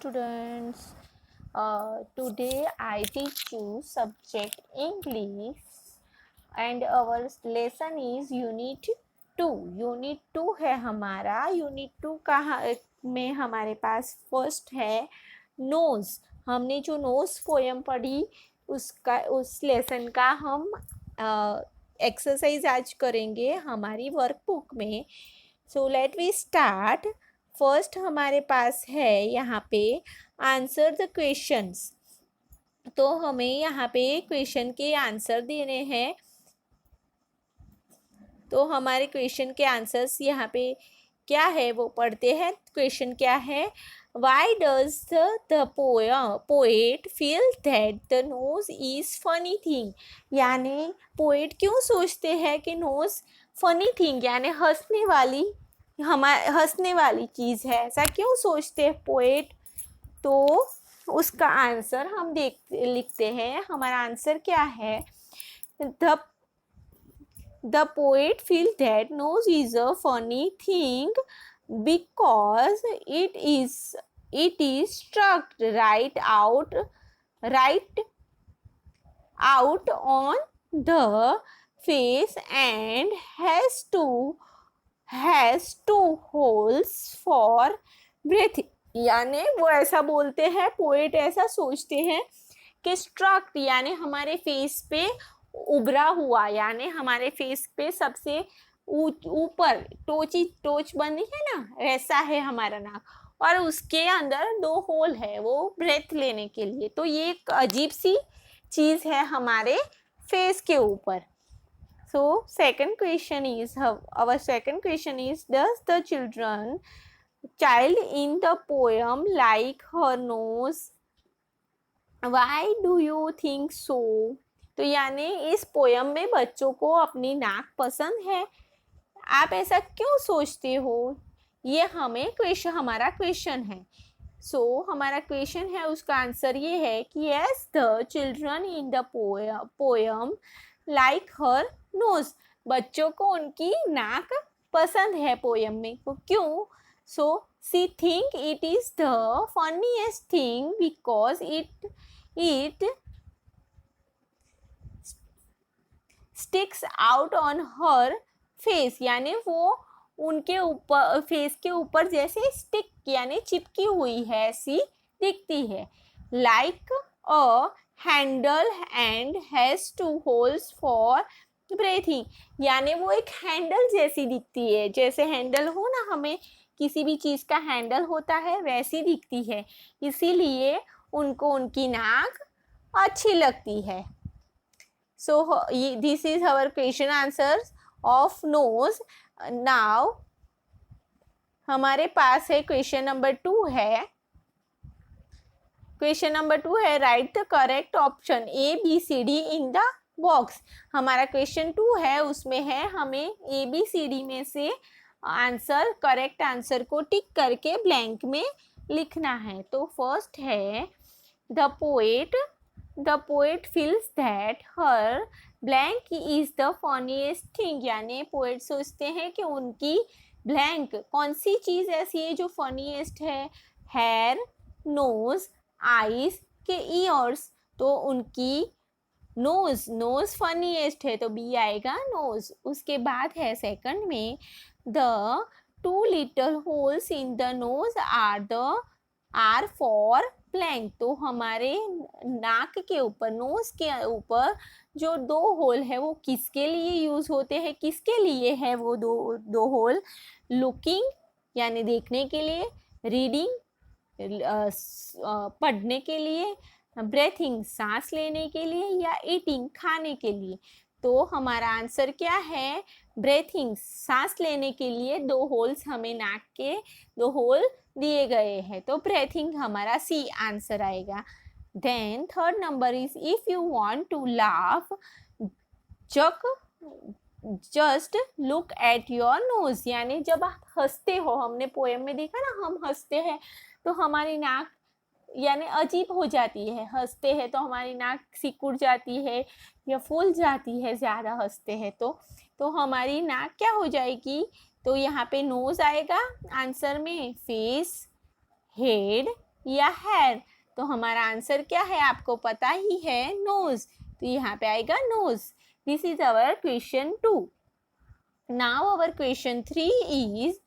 students. Today I teach you subject English and our lesson is Unit 2. Unit 2 है हमारा. Unit 2 का में हमारे पास फर्स्ट है नोज. हमने जो नोज पोएम पढ़ी उस लेसन का हम एक्सरसाइज आज करेंगे हमारी वर्कबुक में. So let we start. First हमारे पास है यहाँ पे आंसर द क्वेश्चंस. तो हमें यहाँ पे क्वेश्चन के आंसर देने हैं. तो हमारे क्वेश्चन के आंसर्स यहाँ पे क्या है वो पढ़ते हैं. क्वेश्चन क्या है? Why does the poet feel that the nose is funny thing. यानी पोएट क्यों सोचते हैं कि नोज फनी थिंग यानी हंसने वाली चीज़ है. ऐसा क्यों सोचते हैं पोएट? तो उसका आंसर हम लिखते हैं. हमारा आंसर क्या है? The poet feels that nose is a funny thing because it is struck right out on the face and has two holes for breathing. यानी वो ऐसा बोलते हैं, पोएट ऐसा सोचते हैं कि स्ट्रक यानी हमारे फेस पे उभरा हुआ, यानी हमारे फेस पे सबसे ऊपर टोच बनी है ना, ऐसा है हमारा नाक और उसके अंदर 2 होल है वो ब्रेथ लेने के लिए. तो ये एक अजीब सी चीज़ है हमारे फेस के ऊपर. So second question is our second question is does the child in the poem like her nose? Why do you think so? तो यानी इस पोयम में बच्चों को अपनी नाक पसंद है. आप ऐसा क्यों सोचते हो? ये हमारा क्वेश्चन है. सो हमारा क्वेश्चन है, उसका आंसर ये है कि yes the children in the poem like her nose. बच्चों को उनकी नाक पसंद है पोयम में. क्यों? So she think it is the funniest thing because it sticks out on her face. यानी वो उनके ऊपर फेस के ऊपर जैसे स्टिक यानी चिपकी हुई है ऐसी दिखती है. Like a handle and has 2 holes for breathing. यानी वो एक हैंडल जैसी दिखती है. जैसे हैंडल हो ना, हमें किसी भी चीज़ का हैंडल होता है वैसी दिखती है, इसीलिए उनको उनकी नाक अच्छी लगती है. So this is our question answers of nose. Now हमारे पास है क्वेश्चन नंबर 2 है. क्वेश्चन नंबर 2 है write the correct option ABCD in the box. हमारा क्वेश्चन 2 है, उसमें है हमें ABCD में से आंसर करेक्ट आंसर को टिक करके ब्लैंक में लिखना है. तो फर्स्ट है the poet feels that her blank is the funniest thing. यानी पोएट सोचते हैं कि उनकी ब्लैंक कौन सी चीज़ ऐसी है जो फनीएस्ट है. हेयर, नोज, आईज के ईयर्स. तो उनकी नोज फनीएस्ट है तो बी आएगा नोज. उसके बाद है सेकंड में the 2 little holes in the nose are for blank. तो हमारे नाक के ऊपर, नोज के ऊपर जो 2 होल है वो किसके लिए यूज होते हैं? किसके लिए है वो दो होल? लुकिंग यानी देखने के लिए, रीडिंग पढ़ने के लिए, ब्रेथिंग सांस लेने के लिए, या ईटिंग खाने के लिए. तो हमारा आंसर क्या है? ब्रेथिंग सांस लेने के लिए 2 होल्स हमें नाक के 2 होल दिए गए हैं. तो ब्रेथिंग हमारा सी आंसर आएगा. Then third number is if you want to laugh just look at your nose. यानी जब आप हंसते हो, हमने पोएम में देखा ना, हम हंसते हैं तो हमारी नाक यानी अजीब हो जाती है. हंसते हैं तो हमारी नाक सिकुड़ जाती है या फूल जाती है ज़्यादा हंसते हैं तो हमारी नाक क्या हो जाएगी? तो यहाँ पे नोज आएगा आंसर में, फेस, हेड, या हेयर? तो हमारा आंसर क्या है आपको पता ही है, नोज। तो यहाँ पे आएगा nose. This is our question 2। Now our question 3 is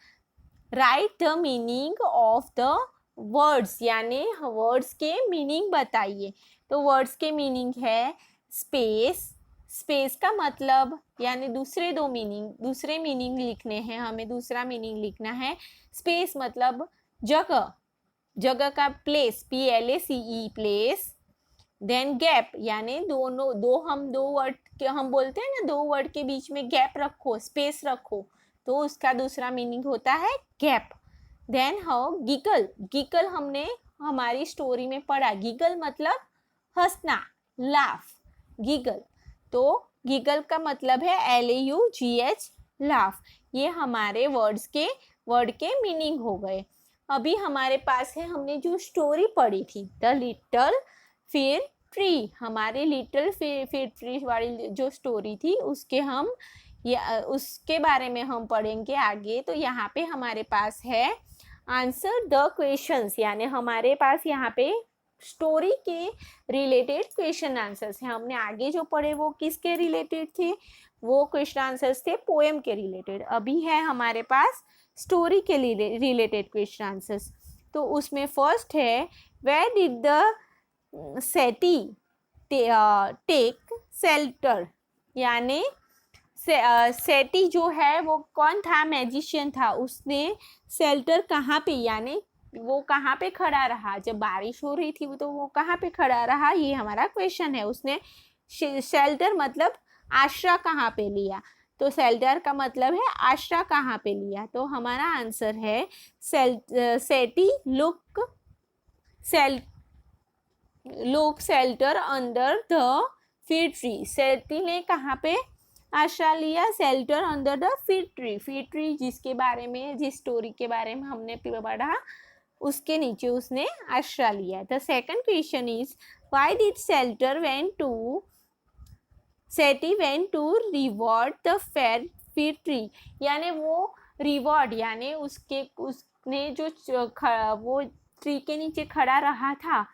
write the meaning of the words, यानी वर्ड्स के मीनिंग बताइए। तो वर्ड्स के मीनिंग है स्पेस। स्पेस का मतलब यानी दूसरे मीनिंग लिखने हैं हमें, दूसरा मीनिंग लिखना है। स्पेस मतलब जगह, जगह का place, PLACE place. Then gap यानी दो वर्ड के हम बोलते हैं ना, दो वर्ड के बीच में गैप रखो, स्पेस रखो, तो उसका दूसरा मीनिंग होता है gap. Then how giggle. Giggle हमने हमारी स्टोरी में पढ़ा, गिगल मतलब हंसना, लाफ, गिगल। तो गिगल का मतलब है LAUGH, लाफ। ये हमारे वर्ड के मीनिंग हो गए। अभी हमारे पास है, हमने जो स्टोरी पढ़ी थी द लिटिल फिर ट्री, हमारे लिटिल फिर ट्री वाली जो स्टोरी थी उसके बारे में हम पढ़ेंगे आगे। तो यहाँ पे हमारे पास है आंसर द क्वेश्चंस, यानी हमारे पास यहाँ पे स्टोरी के रिलेटेड क्वेश्चन आंसर्स हैं। हमने आगे जो पढ़े वो किसके रिलेटेड थे? वो क्वेश्चन आंसर्स थे पोएम के रिलेटेड। अभी है हमारे पास स्टोरी के रिलेटेड क्वेश्चन आंसर्स। तो उसमें फर्स्ट है where did the Setty take shelter, यानी सेटी जो है वो कौन था? मैजिशियन था। उसने शेल्टर कहाँ पे, यानी वो कहाँ पे खड़ा रहा? जब बारिश हो रही थी तो वो कहाँ पे खड़ा रहा, ये हमारा क्वेश्चन है। उसने शेल्टर मतलब आश्रय कहाँ पे लिया? तो शेल्टर का मतलब है आश्रय कहाँ पे लिया। तो हमारा आंसर है Setty look shelter under the fig tree. Setty ने कहाँ पे आश्रय लिया? Shelter under the fig tree. Fig tree जिस स्टोरी के बारे में हमने पढ़ा, उसके नीचे उसने आश्रय लिया। The second question is why did Setty went to reward the fig tree, यानी वो रिवॉर्ड यानी उसने जो वो ट्री के नीचे खड़ा रहा था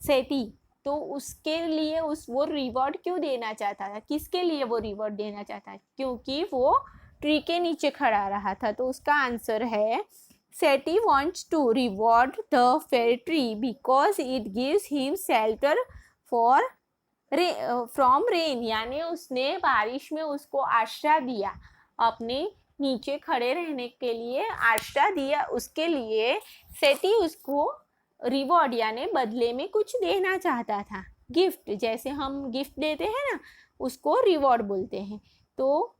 सेटी, तो उसके लिए वो रिवॉर्ड क्यों देना चाहता था? किसके लिए वो रिवॉर्ड देना चाहता है? क्योंकि वो ट्री के नीचे खड़ा रहा था। तो उसका आंसर है Setty wants to reward the fig tree because it gives him shelter from rain, यानी उसने बारिश में उसको आश्रय दिया, अपने नीचे खड़े रहने के लिए आश्रय दिया। उसके लिए सेटी उसको रिवॉर्ड यानी बदले में कुछ देना चाहता था, गिफ्ट। जैसे हम गिफ्ट देते हैं ना, उसको रिवॉर्ड बोलते हैं। तो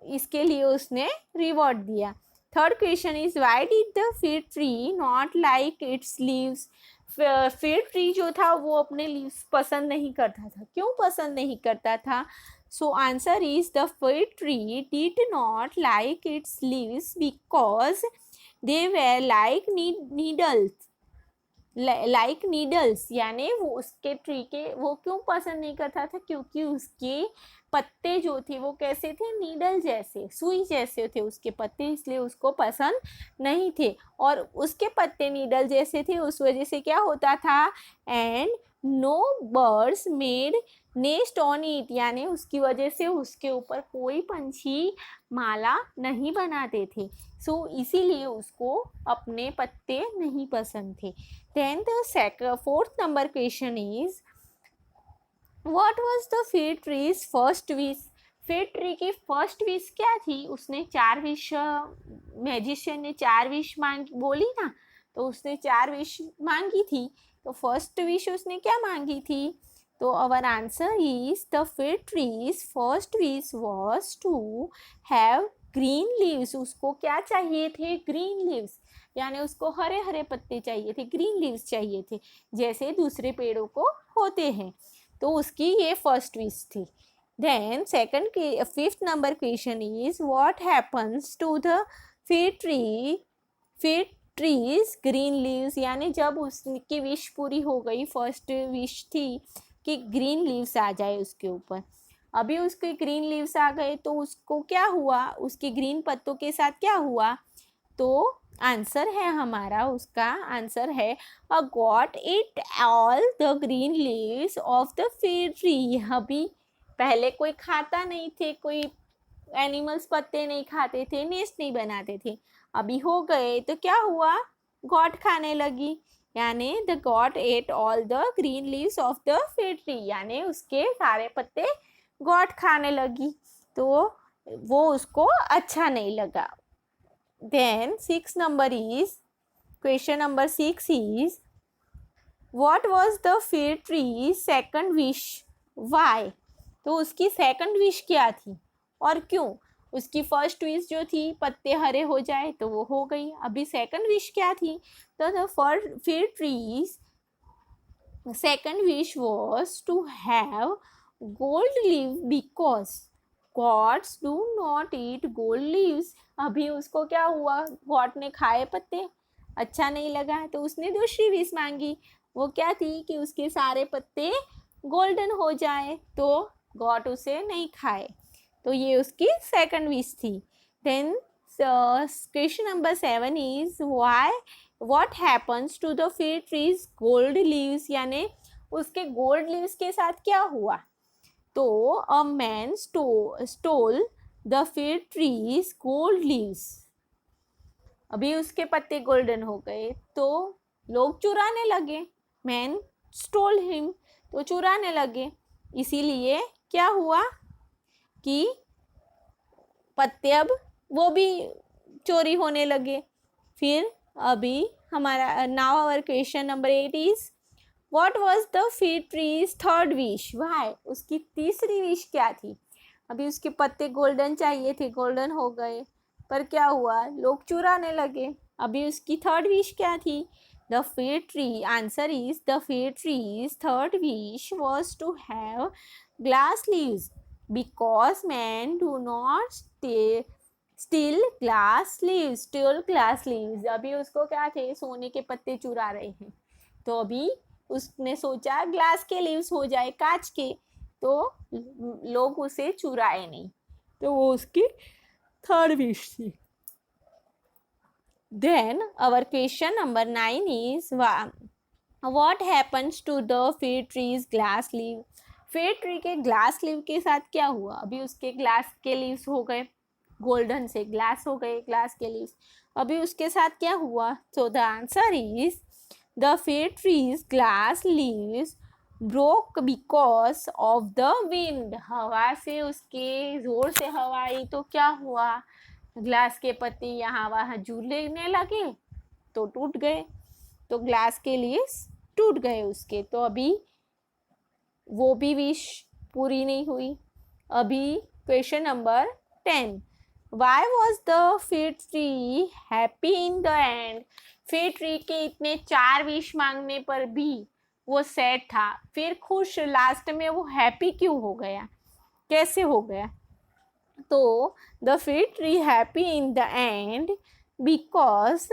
इसके लिए उसने रिवॉर्ड दिया। Third question is why did the fig tree not like its leaves. Fig tree जो था वो अपने लीव्स पसंद नहीं करता था। क्यों पसंद नहीं करता था? So answer is the fig tree did not like its leaves because they were like needles, यानी वो उसके ट्री के वो क्यों पसंद नहीं करता था? क्योंकि उसके पत्ते जो थे वो कैसे थे? नीडल जैसे, सुई जैसे थे उसके पत्ते, इसलिए उसको पसंद नहीं थे। और उसके पत्ते नीडल जैसे थे, उस वजह से क्या होता था? And no birds made nest on it, यानी उसकी वजह से उसके ऊपर कोई पंछी माला नहीं बनाते थे। सो इसीलिए उसको अपने पत्ते नहीं पसंद थे। Then the fourth number question is what was the fig tree's first wish? Fig tree की फर्स्ट विश क्या थी? उसने 4 विश, मैजिशियन ने 4 विश बोली ना, तो उसने 4 विश मांगी थी। तो फर्स्ट विश उसने क्या मांगी थी? तो our answer is the fig tree's first wish was to have green leaves. उसको क्या चाहिए थे? ग्रीन लीव्स, यानी उसको हरे हरे पत्ते चाहिए थे, ग्रीन लीव्स चाहिए थे, जैसे दूसरे पेड़ों को होते हैं। तो उसकी ये फर्स्ट विश थी। Then fifth number question is what happens to the fig tree's green leaves, यानी जब उसकी विश पूरी हो गई, फर्स्ट विश थी कि ग्रीन लीव्स आ जाए उसके ऊपर। अभी उसके ग्रीन लीव्स आ गए तो उसको क्या हुआ? उसके ग्रीन पत्तों के साथ क्या हुआ? तो आंसर है हमारा, उसका आंसर है a got it all the green leaves of the feed tree. अभी पहले कोई खाता नहीं थे, कोई एनिमल्स पत्ते नहीं खाते थे, नेस्ट नहीं बनाते थे, अभी हो गए तो क्या हुआ, गॉट खाने लगी, यानी the got at all the green leaves of the feed tree, यानी उसके सारे पत्ते गॉट खाने लगी, तो वो उसको अच्छा नहीं लगा। Then question number 6 is what was the fig tree's second wish? Why? तो उसकी सेकंड विश क्या थी और क्यों? उसकी फर्स्ट विश जो थी पत्ते हरे हो जाए तो वो हो गई, अभी सेकंड विश क्या थी? तो the fig tree's second wish was to have gold leaf because gods do not eat gold leaves। अभी उसको क्या हुआ, गॉड ने खाए पत्ते, अच्छा नहीं लगा, तो उसने दूसरी विश मांगी, वो क्या थी कि उसके सारे पत्ते गोल्डन हो जाए, तो गॉड उसे नहीं खाए, तो ये उसकी सेकंड विश थी। Then question number 7 is what happens to the fig tree's gold leaves, यानी उसके गोल्ड लीव्स के साथ क्या हुआ? तो a man stole the fig tree's gold leaves. अभी उसके पत्ते गोल्डन हो गए तो लोग चुराने लगे, मैन स्टोल हिम, तो चुराने लगे, इसीलिए क्या हुआ कि पत्ते अब वो भी चोरी होने लगे। फिर अभी हमारा now our question number 8 is what was the fig tree's third wish? Why? उसकी तीसरी विश क्या थी? अभी उसके पत्ते गोल्डन चाहिए थे, गोल्डन हो गए, पर क्या हुआ, लोग चुराने लगे, अभी उसकी थर्ड विश क्या थी? The feed tree, answer is the fig tree's third wish was to have glass leaves because men do not steal glass leaves। अभी उसको क्या थे, सोने के पत्ते चुरा रहे हैं, तो अभी उसने सोचा ग्लास के लीव्स हो जाए, कांच के, तो लोग उसे चुराए नहीं, तो वो उसकी थर्ड विश थी। Then our question number 9 is what happens to the fig tree's glass leaf? Fig tree के ग्लास लीव के साथ क्या हुआ? अभी उसके ग्लास के लीव्स हो गए, गोल्डन से ग्लास हो गए, ग्लास के लीव्स, अभी उसके साथ क्या हुआ? तो the answer is the fig trees glass leaves broke because of the wind. हवा से, उसके जोर से हवा आई तो क्या हुआ, ग्लास के पत्ते यहाँ वहाँ झूलने लगे तो टूट गए, तो ग्लास के लिए टूट गए उसके, तो अभी वो भी विश पूरी नहीं हुई। अभी question number 10 why was the fig tree happy in the end? Fig tree के इतने 4 विश मांगने पर भी वो सैड था, फिर खुश लास्ट में वो हैप्पी क्यों हो गया, कैसे हो गया? तो the fig tree happy in the end because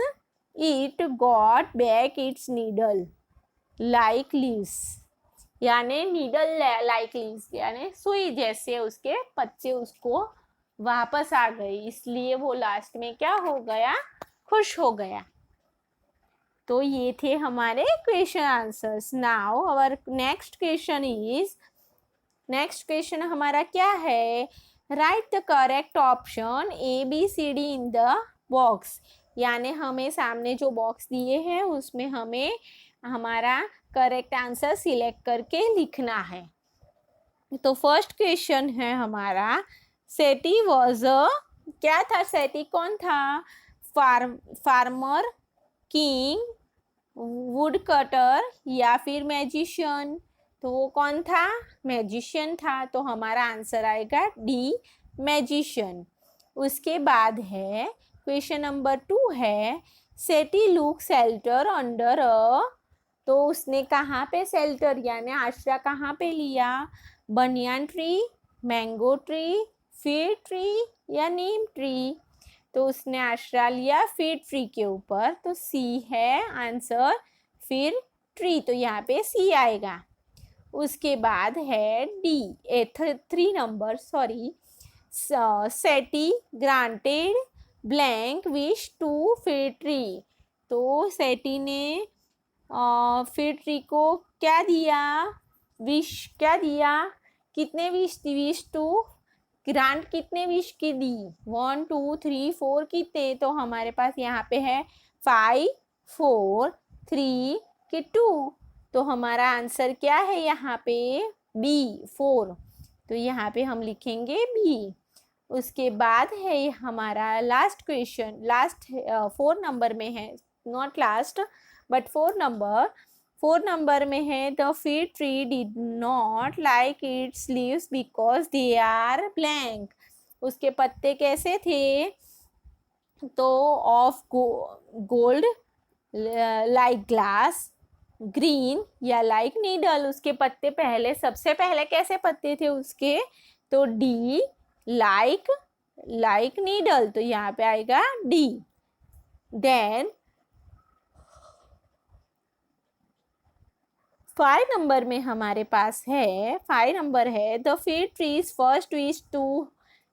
it got back it's needle like leaves, यानी नीडल लाइक लीव्स, यानी सुई जैसे उसके पत्ते उसको वापस आ गए, इसलिए वो लास्ट में क्या हो गया, खुश हो गया। तो ये थे हमारे question answers. Now our next question हमारा क्या है? Write the correct option ABCD in the box, यानी हमें सामने जो बॉक्स दिए हैं उसमें हमें हमारा करेक्ट आंसर सिलेक्ट करके लिखना है। तो फर्स्ट क्वेश्चन है हमारा, सेटी वॉज अ, क्या था सेटी, कौन था? फार्मर, किंग, वुड कटर या फिर मैजिशियन? तो वो कौन था? मैजिशियन था, तो हमारा आंसर आएगा डी, मैजिशियन। उसके बाद है क्वेश्चन नंबर 2 है Setty look shelter under a, तो उसने कहाँ पे शेल्टर यानी आश्रय कहाँ पे लिया? Banyan tree, mango tree, fig tree या नीम ट्री? तो उसने आश्रय लिया फिग ट्री के ऊपर, तो सी है आंसर, फिर ट्री, तो यहाँ पे सी आएगा। उसके बाद है D 3 number, sorry, Setty granted blank wish to फिर ट्री। तो सेटी ने फिर ट्री को क्या दिया, विश क्या दिया, कितने विश टू ग्रांट कितने विश की दी, 1 2 3 4 कितने, तो हमारे पास यहाँ पे है 5 4 3 के 2। तो हमारा आंसर क्या है यहाँ पे, बी 4। तो यहाँ पे हम लिखेंगे बी। उसके बाद है हमारा लास्ट क्वेश्चन, लास्ट 4 नंबर में है, नॉट लास्ट बट 4 नंबर में है, the fig tree did not like its leaves because they are blank. उसके पत्ते कैसे थे, तो of gold, like glass, green या लाइक नीडल। उसके पत्ते पहले, सबसे पहले कैसे पत्ते थे उसके, तो डी लाइक नीडल, तो यहाँ पे आएगा डी। देन 5 नंबर में हमारे पास है, 5 नंबर है, the fig tree's first wish to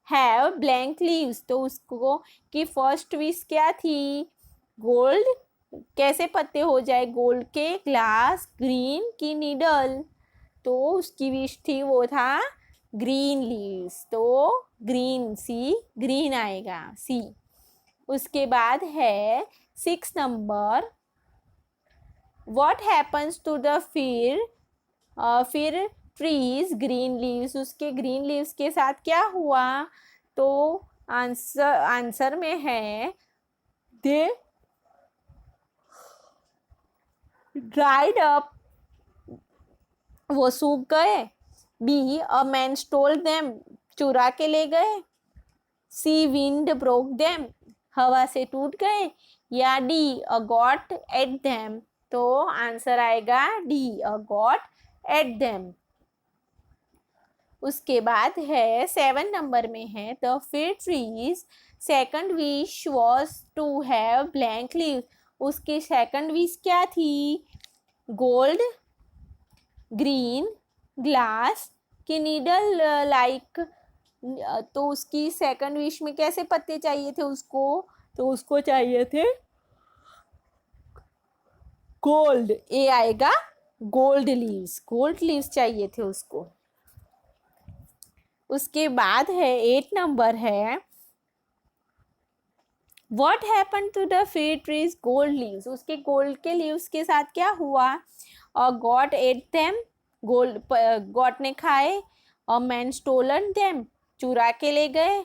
have blank leaves. तो उसको की फर्स्ट विश क्या थी, गोल्ड, कैसे पत्ते हो जाए गोल्ड के, ग्लास, ग्रीन की नीडल। तो उसकी विश थी वो था ग्रीन लीव्स, तो ग्रीन, सी ग्रीन आएगा, सी। उसके बाद है 6 number, what happens to the fig tree's green leaves. उसके ग्रीन लीव्स के साथ क्या हुआ, तो आंसर में है दे ड्राइड अप, वो सूख गए। B a man stole them, चुरा के ले गए। सी विंड ब्रोक देम, हवा से टूट गए। या D a goat ate them, तो आंसर आएगा D a goat ate them. उसके बाद है 7 नंबर में है, the fig tree's second wish was to have blank leaf. उसकी सेकंड विश क्या थी, गोल्ड, ग्रीन, ग्लास की नीडल लाइक। तो उसकी सेकंड विश में कैसे पत्ते चाहिए थे उसको, तो उसको चाहिए थे गोल्ड, ए आएगा गोल्ड लीव्स चाहिए थे उसको। उसके बाद है 8 नंबर है, what happen to the fig tree's gold leaves. उसके गोल्ड के लीव्स के साथ क्या हुआ, और गॉड एट देम, गॉड ने खाए। और मैन स्टोलन देम, चुरा के ले गए।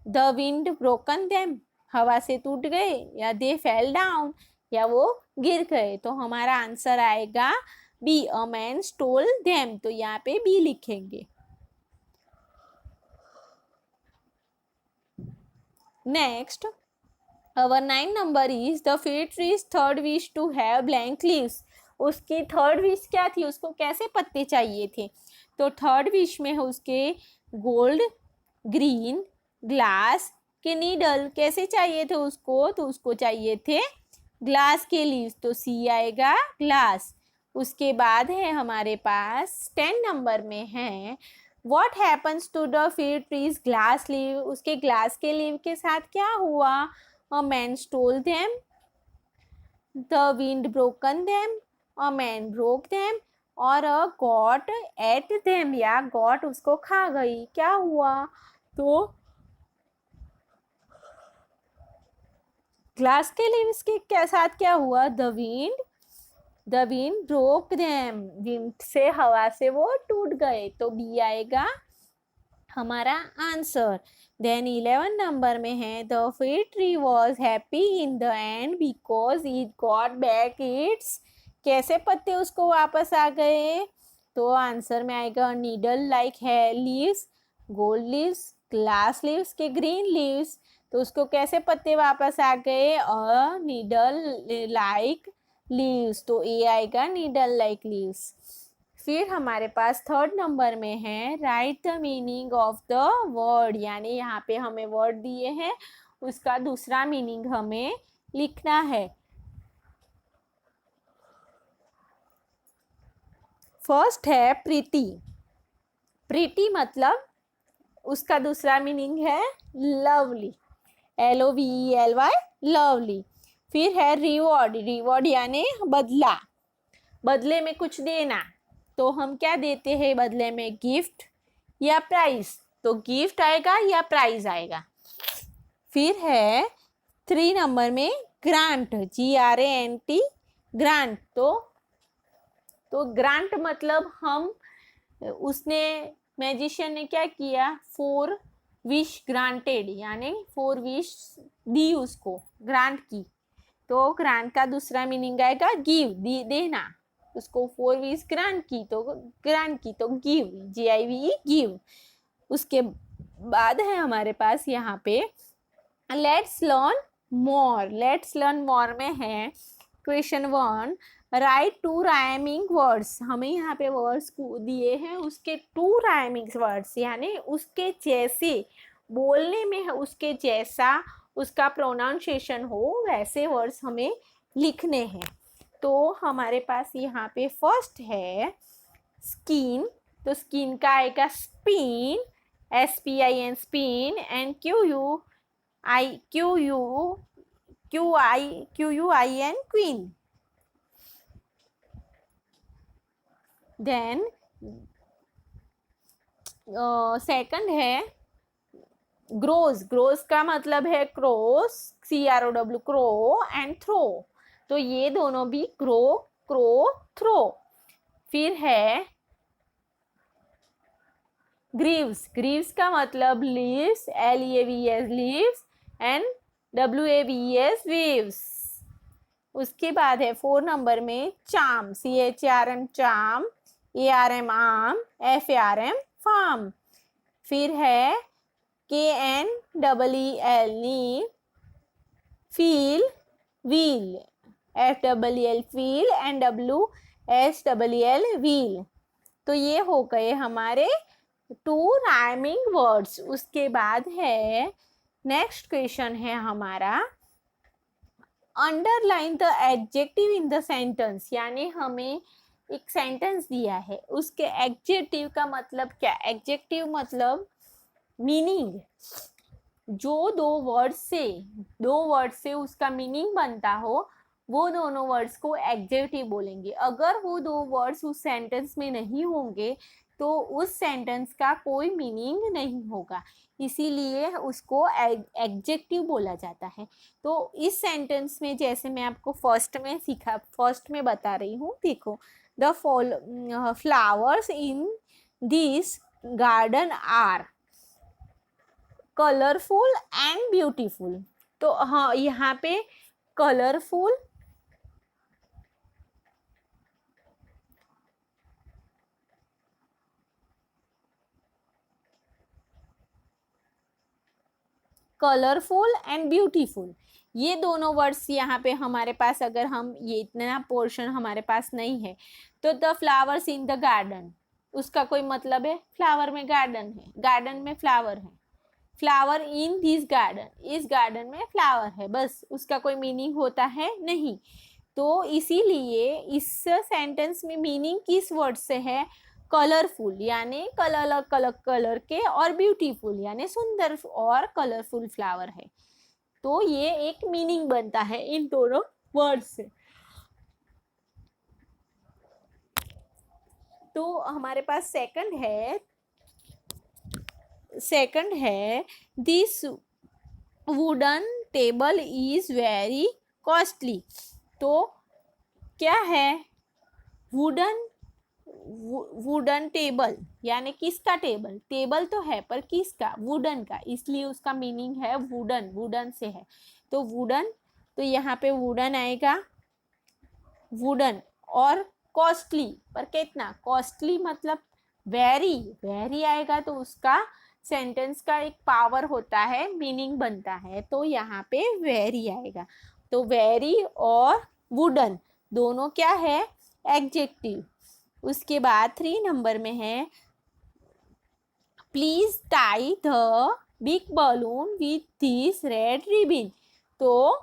द विंड ब्रोकन देम, हवा से टूट गए। या दे फेल डाउन, या वो गिर गए। तो हमारा आंसर आएगा B, a man stole them, तो यहाँ पे बी लिखेंगे। Next our 9 number is the fig tree's third wish to have blank leaves। उसकी थर्ड विश क्या थी, उसको कैसे पत्ते चाहिए थे, तो थर्ड विश में है उसके गोल्ड, ग्रीन, ग्लास के नीडल कैसे चाहिए थे उसको, तो उसको चाहिए थे ग्लास के लीव्स, तो सी आएगा ग्लास। उसके बाद है हमारे पास 10 नंबर में है, what happens to the fig trees glass leave. उसके ग्लास के लीव के साथ क्या हुआ, a man stole them, the wind broken them, a man broke them, और a got ate them, या got उसको खा गई। क्या हुआ, तो ग्लास के लीव्स के साथ क्या हुआ, the wind broke them, wind से, हवा से वो टूट गए। तो बी आएगा हमारा आंसर। देन 11 नंबर में है, the fig tree was happy in the end because it got back it's. कैसे पत्ते उसको वापस आ गए, तो आंसर में आएगा नीडल लाइक है leaves, gold leaves, glass leaves के ग्रीन लीव्स। तो उसको कैसे पत्ते वापस आ गए, और नीडल लाइक लीव्स, तो ए आएगा नीडल लाइक लीव्स। फिर हमारे पास थर्ड नंबर में है, write the meaning of the word, यानी यहाँ पे हमें वर्ड दिए हैं, उसका दूसरा मीनिंग हमें लिखना है। फर्स्ट है प्रीति, प्रीति मतलब उसका दूसरा मीनिंग है लवली। LOVELY, lovely. फिर है रिवॉर्ड, रिवॉर्ड यानी बदला, बदले में कुछ देना। तो हम क्या देते हैं बदले में, गिफ्ट या प्राइज, तो गिफ्ट आएगा या प्राइज आएगा। फिर है 3 नंबर में ग्रांट, GRANT, ग्रांट। तो ग्रांट मतलब हम, उसने, मैजिशियन ने क्या किया, 4 विश ग्रांटेड, यानी 4 विश दी उसको, ग्रांट की। तो ग्रांट का दूसरा मीनिंग आएगा गिव, देना। उसको 4 विश ग्रांट की तो गिव, GIVE, गिव। उसके बाद है हमारे पास यहाँ पे let's learn more. Let's learn more में है क्वेश्चन 1, राइट 2 राइमिंग वर्ड्स। हमें यहाँ पे वर्ड्स दिए हैं, उसके 2 राइमिंग वर्ड्स, यानी उसके जैसे, बोलने में उसके जैसा उसका प्रोनाउंसिएशन हो वैसे वर्ड्स हमें लिखने हैं। तो हमारे पास यहाँ पे फर्स्ट है स्किन, तो स्किन का आएगा spin, SPIN, spin, and QUIN, queen. Then second है ग्रोज, ग्रोज का मतलब है cross, CROW, crow, and throw. तो ये दोनों भी ग्रो, क्रो, थ्रो। फिर है ग्रीव्स, ग्रीव्स का मतलब leaves, LEAVES, leaves, and WAVES, weaves. उसके बाद है 4 नंबर में charm, CHARM, charm, ARM, arm, FARM, farm. फिर है KNEEL, knee, feel, wheel, FEEL, feel, and WSEEL, wheel. तो ये हो गए हमारे 2 राइमिंग वर्ड्स। उसके बाद है नेक्स्ट क्वेश्चन है हमारा underline the adjective in the sentence, यानी हमें एक सेंटेंस दिया है, उसके एडजेक्टिव का मतलब क्या। एडजेक्टिव मतलब मीनिंग, जो दो वर्ड से उसका मीनिंग बनता हो, वो दोनों वर्ड्स को एडजेक्टिव बोलेंगे। अगर वो 2 वर्ड्स उस सेंटेंस में नहीं होंगे तो उस सेंटेंस का कोई मीनिंग नहीं होगा, इसीलिए उसको एडजेक्टिव बोला जाता है। तो इस सेंटेंस में जैसे मैं आपको फर्स्ट में बता रही हूँ, देखो, the flowers in this garden are colourful and beautiful. तो हाँ, यहाँ पे कलरफुल, कलरफुल एंड ब्यूटीफुल, ये दोनों वर्ड्स यहाँ पे हमारे पास, अगर हम ये इतना पोर्शन हमारे पास नहीं है, तो the flowers in the garden, उसका कोई मतलब है, फ्लावर में गार्डन है, गार्डन में फ्लावर है, फ्लावर इन दिस गार्डन, इस गार्डन में फ्लावर है, बस, उसका कोई मीनिंग होता है नहीं। तो इसीलिए इस सेंटेंस में मीनिंग किस वर्ड से है, कलरफुल यानी कलर कलर कलर के, और ब्यूटीफुल यानी सुंदर और कलरफुल फ्लावर है। तो ये एक मीनिंग बनता है इन दोनों वर्ड से। तो हमारे पास सेकंड है this wooden table is very costly. तो क्या है, वुडन टेबल यानी किसका टेबल, टेबल तो है पर किसका, वुडन का, इसलिए उसका मीनिंग है वुडन, वुडन से है। तो वुडन, तो यहाँ पे वुडन आएगा, वुडन, और कॉस्टली, पर कितना, कॉस्टली मतलब वेरी, वेरी आएगा, तो उसका सेंटेंस का एक पावर होता है, मीनिंग बनता है, तो यहाँ पे वेरी आएगा। तो वेरी और वुडन दोनों क्या है, एडजेक्टिव। उसके बाद 3 नंबर में है please tie the big balloon with this red ribbon. तो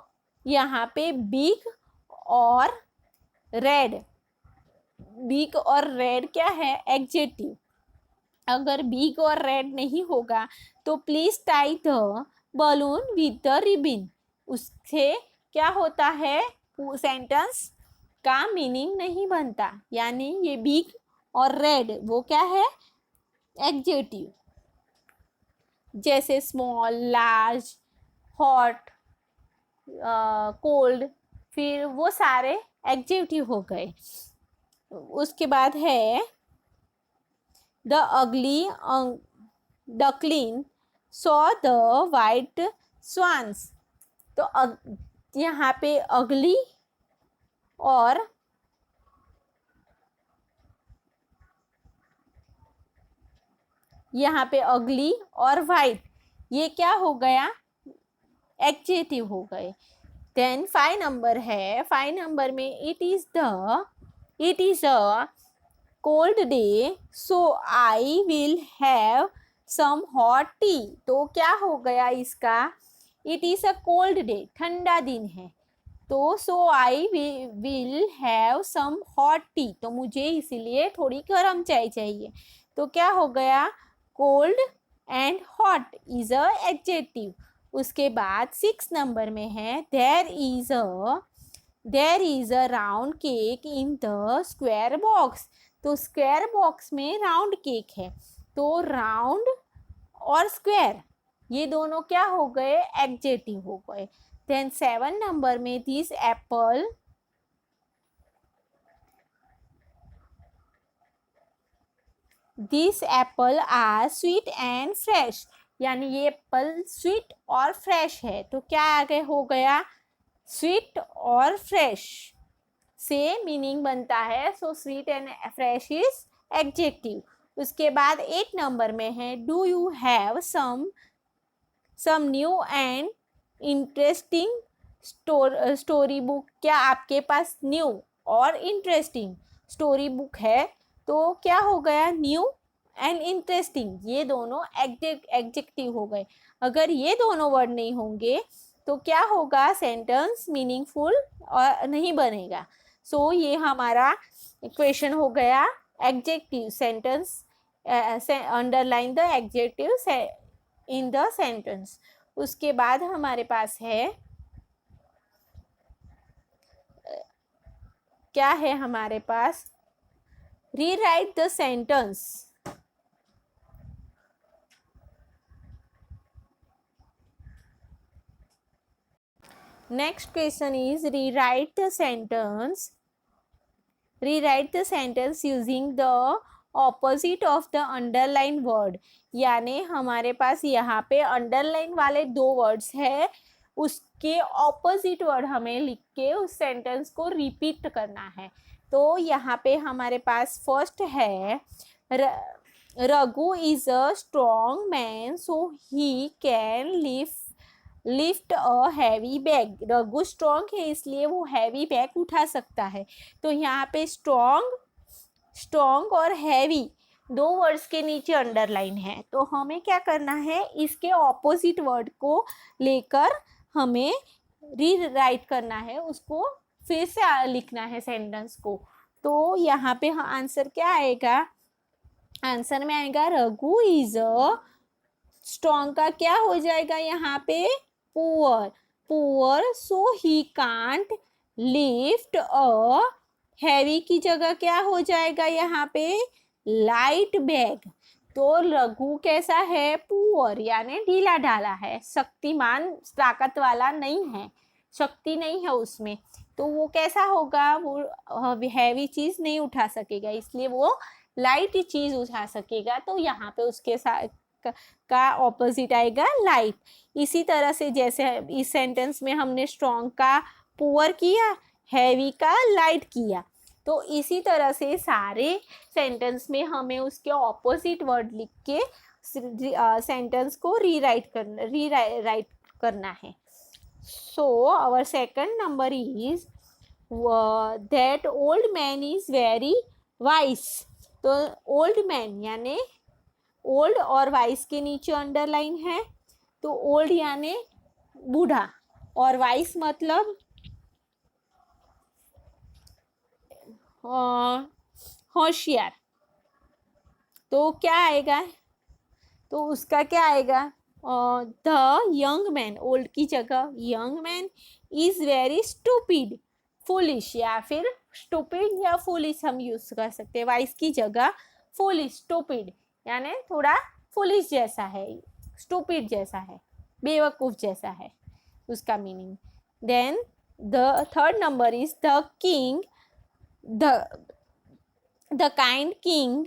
यहाँ पे बिग और रेड, बिग और रेड क्या है, एडजेक्टिव। अगर बिग और रेड नहीं होगा तो please tie the balloon with the ribbon। उससे क्या होता है, सेंटेंस का मीनिंग नहीं बनता। यानी ये बिग और रेड वो क्या है, एडजेक्टिव। जैसे स्मॉल, लार्ज, हॉट, कोल्ड, फिर वो सारे एडजेक्टिव हो गए। उसके बाद है the ugly duckling saw the white swans. तो यहाँ पे अगली और यहाँ पे अगली और वाइट ये क्या हो गया, एडजेक्टिव हो गए। देन 5 नंबर है, 5 नंबर में it is a cold day so I will have some hot tea. तो क्या हो गया इसका, it is a cold day, ठंडा दिन है, तो so I will have some hot tea, तो मुझे इसीलिए थोड़ी गर्म चाय चाहिए। तो क्या हो गया, cold and hot is a adjective. उसके बाद 6 नंबर में है there is a round cake in the square box. तो स्क्वायर बॉक्स में राउंड केक है, तो राउंड और स्क्वायर ये दोनों क्या हो गए, एडजेक्टिव हो गए। देन 7 नंबर में this apple are sweet and fresh. यानी ये एप्पल स्वीट और फ्रेश है, तो क्या आगे हो गया, स्वीट और फ्रेश से मीनिंग बनता है, so sweet and fresh is adjective. उसके बाद 8 नंबर में है do you have some new and interesting story book. क्या आपके पास न्यू और इंटरेस्टिंग स्टोरी बुक है, तो क्या हो गया, न्यू एंड इंटरेस्टिंग ये दोनों एडजेक्टिव हो गए। अगर ये दोनों वर्ड नहीं होंगे तो क्या होगा, सेंटेंस मीनिंगफुल और नहीं बनेगा। सो ये हमारा क्वेश्चन हो गया, adjective sentence, underline the adjective in the sentence. उसके बाद हमारे पास है, क्या है हमारे पास, rewrite the sentence. Next question is rewrite the sentence using the opposite of the underline word. यानी हमारे पास यहाँ पे अंडरलाइन वाले 2 वर्ड्स है, उसके ऑपोजिट वर्ड हमें लिख के उस सेंटेंस को रिपीट करना है। तो यहाँ पे हमारे पास फर्स्ट है Raghu is a strong man so he can lift a heavy bag. Raghu strong है इसलिए वो हैवी बैग उठा सकता है। तो यहाँ पे स्ट्रॉन्ग और हैवी 2 वर्ड्स के नीचे अंडरलाइन है, तो हमें क्या करना है, इसके ऑपोजिट वर्ड को लेकर हमें रीराइट करना है, उसको फिर से लिखना है सेंटेंस को। तो यहाँ पे आंसर क्या आएगा, आंसर में आएगा रघु इज अ स्ट्रॉन्ग का क्या हो जाएगा यहाँ पे, poor so he can't lift a heavy की जगह क्या हो जाएगा यहाँ पे, लाइट बैग। तो रघु कैसा है, पुअर यानी ढीला ढाला है, शक्तिमान ताकत वाला नहीं है, शक्ति नहीं है उसमें, तो वो कैसा होगा, वो हैवी चीज नहीं उठा सकेगा, इसलिए वो लाइट चीज उठा सकेगा। तो यहाँ पे उसके साथ का ऑपोजिट आएगा लाइट। इसी तरह से जैसे इस सेंटेंस में हमने स्ट्रॉन्ग का पुअर किया, हैवी का लाइट किया, तो इसी तरह से सारे सेंटेंस में हमें उसके ऑपोजिट वर्ड लिख के सेंटेंस को रीराइट करना है। So our second number is that old man is very wise. तो ओल्ड मैन यानी ओल्ड और वाइस के नीचे अंडरलाइन है, तो ओल्ड यानी बूढ़ा और वाइस मतलब होशियार। तो क्या आएगा, तो उसका क्या आएगा, द यंग मैन, ओल्ड की जगह young man is very stupid, foolish, या फिर स्टूपिड या फुलिश हम यूज कर सकते हैं। वाइस की जगह फुलिश, स्टूपिड यानी थोड़ा फुलिश जैसा है, स्टूपिड जैसा है, बेवकूफ जैसा है उसका मीनिंग। Then the third number is the king, the kind king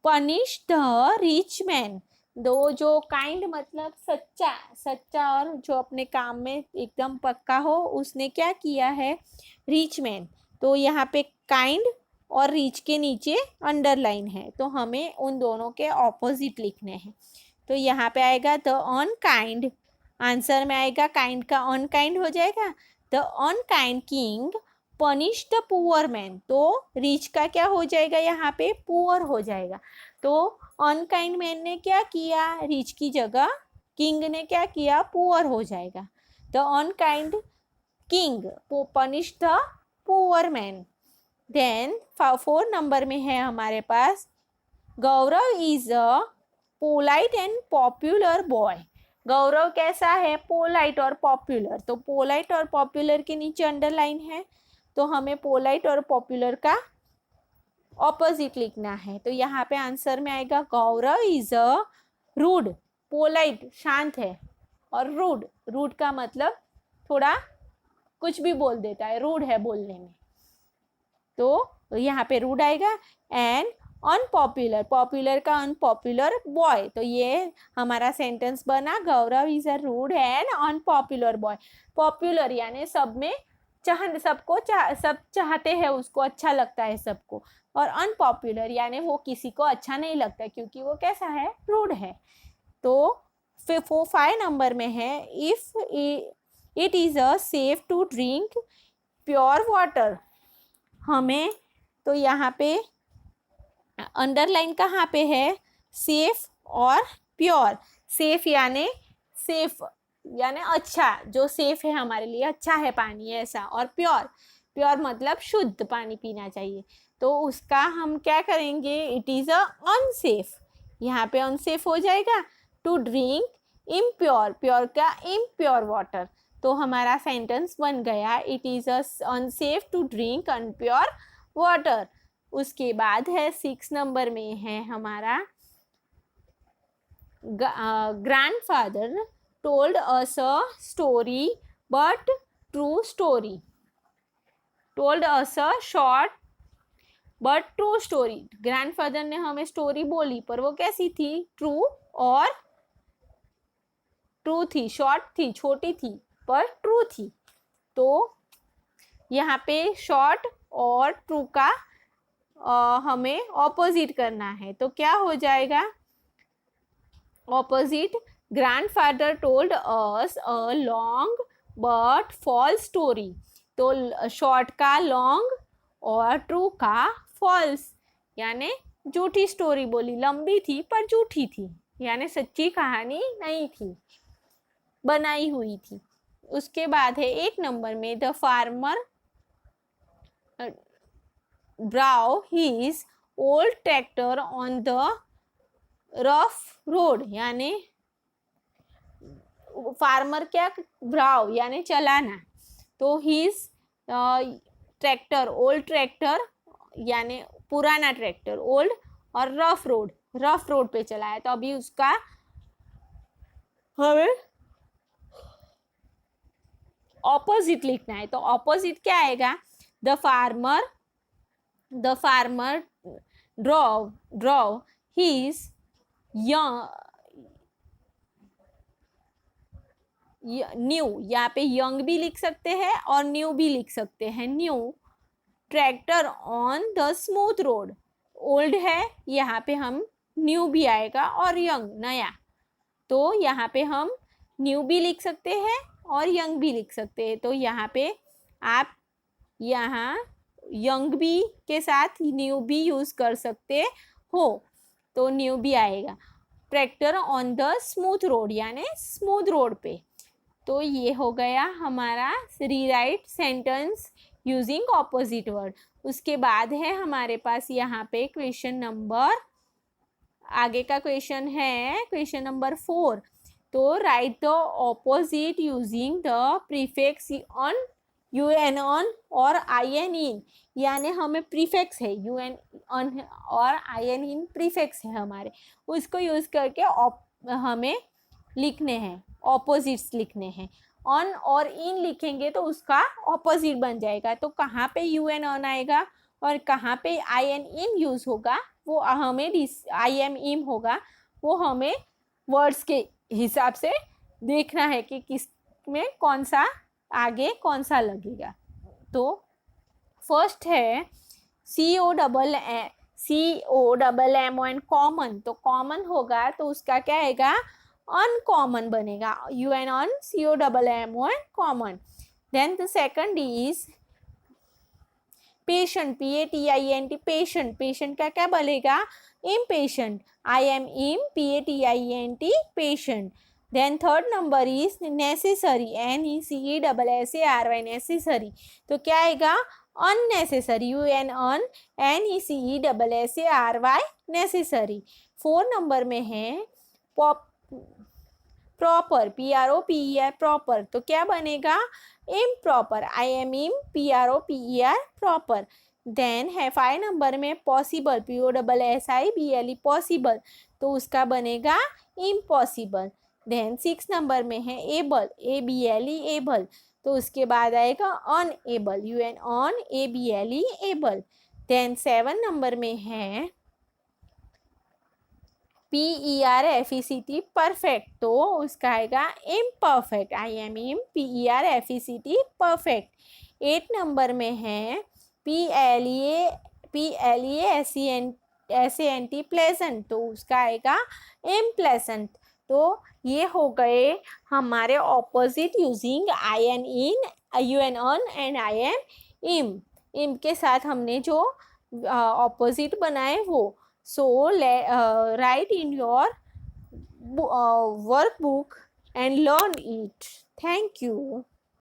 punish the rich man. दो जो काइंड मतलब सच्चा, सच्चा और जो अपने काम में एकदम पक्का हो, उसने क्या किया है, रिच मैन। तो यहाँ पे काइंड और रिच के नीचे अंडरलाइन है, तो हमें उन दोनों के ऑपोजिट लिखने हैं। तो यहाँ पे आएगा द अनकाइंड, आंसर में आएगा काइंड का अनकाइंड हो जाएगा। The unkind king punish the poor man, तो रिच का क्या हो जाएगा, यहाँ पे पुअर हो जाएगा। तो अनकाइंड मैन ने क्या किया, रिच की जगह किंग ने क्या किया, पुअर हो जाएगा। The unkind king punish the poor man. Then 4 number में है हमारे पास Gaurav is a polite and popular boy. Gaurav कैसा है, पोलाइट और पॉपुलर। तो पोलाइट और पॉपुलर के नीचे अंडरलाइन है, तो हमें पोलाइट और पॉपुलर का ऑपोजिट लिखना है। तो यहाँ पे आंसर में आएगा गौरव इज अ रूड, पोलाइट शांत है, और रूड, रूड का मतलब थोड़ा कुछ भी बोल देता है, रूड है बोलने में, तो यहाँ पे रूड आएगा। एंड अनपॉपुलर, पॉपुलर का अनपॉपुलर बॉय, तो ये हमारा सेंटेंस बना Gaurav is a rude and unpopular boy. Popular यानी सब में सबको सब चाहते हैं उसको, अच्छा लगता है सबको, और अनपॉपुलर यानी वो किसी को अच्छा नहीं लगता क्योंकि वो कैसा है, रूड है। तो 5 नंबर में है if it is a safe to drink pure water. हमें तो यहाँ पे अंडरलाइन कहाँ पे है, सेफ और प्योर। सेफ यानी अच्छा, जो सेफ है हमारे लिए, अच्छा है पानी ऐसा, और प्योर, प्योर मतलब शुद्ध पानी पीना चाहिए। तो उसका हम क्या करेंगे, इट इज अ अनसेफ, यहाँ पे अनसेफ हो जाएगा। टू ड्रिंक इम्प्योर, प्योर का इम्प्योर वाटर, तो हमारा सेंटेंस बन गया it is unsafe to drink unpure water. उसके बाद है 6 नंबर में है हमारा grandfather told us a story but true story, told us a short but true story. Grandfather ने हमें स्टोरी बोली पर वो कैसी थी, ट्रू और ट्रू थी, शॉर्ट थी, छोटी थी, पर ट्रू थी। तो यहाँ पे शॉर्ट और ट्रू का हमें ऑपोजिट करना है, तो क्या हो जाएगा opposite, grandfather told us a long but false story. तो शॉर्ट का लॉन्ग और ट्रू का फॉल्स, यानी झूठी स्टोरी बोली, लंबी थी पर झूठी थी, यानी सच्ची कहानी नहीं थी, बनाई हुई थी। उसके बाद है 1 नंबर में the farmer drove his old tractor on the rough road, यानी फार्मर क्या, ड्राव यानी चलाना, तो हिज ट्रैक्टर, ओल्ड ट्रैक्टर यानी पुराना ट्रैक्टर, ओल्ड और रफ रोड, रफ रोड पे चलाया, तो अभी उसका हमें ऑपोजिट लिखना है। तो ऑपोजिट क्या आएगा, the farmer drove his new, यहाँ पे यंग भी लिख सकते हैं और न्यू भी लिख सकते हैं, new tractor on the smooth road. Old है, यहाँ पे हम न्यू भी आएगा, और यंग नया, तो यहाँ पे हम न्यू भी लिख सकते हैं और यंग भी लिख सकते हैं। तो यहाँ पे आप यहाँ यंग भी के साथ न्यू भी यूज कर सकते हो, तो न्यू भी आएगा। Tractor on the smooth road यानी स्मूथ रोड पे। तो ये हो गया हमारा rewrite sentence using opposite word. उसके बाद है हमारे पास यहाँ पे क्वेश्चन नंबर, आगे का क्वेश्चन है क्वेश्चन नंबर 4। तो right the opposite using the prefix on un on और in in, यानी हमें प्रीफिक्स है un on और in in प्रीफिक्स है हमारे, उसको यूज करके हमें लिखने हैं, ऑपोजिट्स लिखने हैं। ऑन और इन लिखेंगे तो उसका ऑपोजिट बन जाएगा। तो कहाँ पे un on आएगा और कहाँ पे in in यूज होगा वो हमें im im होगा, वो हमें वर्ड्स के हिसाब से देखना है कि किस में कौन सा आगे कौन सा लगेगा। तो फर्स्ट है COMM कॉमन, तो कॉमन होगा तो उसका क्या आएगा, अनकॉमन बनेगा, UN on COMM common. Then the second is patient, PATIENT patient, patient का क्या बनेगा, impatient, IM PATIENT patient. Then third number is necessary, NECESSARY necessary, तो क्या आएगा, unnecessary, UN on NECESSARY necessary. Four number में है proper, PROPER proper, तो क्या बनेगा, improper, IM PROPER proper. Then है 5 नंबर में पॉसिबल, POSSIBLE पॉसिबल, तो उसका बनेगा इम्पॉसिबल। देन 6 नंबर में है एबल, ABLE एबल, तो उसके बाद आएगा unable, UN on ABLE able. Then 7 number में है PERFECT परफेक्ट, तो उसका आएगा imperfect, IM PERFECT perfect. 8 number में है PLEASANT प्लेजेंट, तो उसका आएगा इम्प्लेजेंट। तो ये हो गए हमारे opposite using IN in, UN on and IM IM। IM के साथ हमने जो ऑपोजिट बनाए वो। So write in your workbook and learn it. Thank you.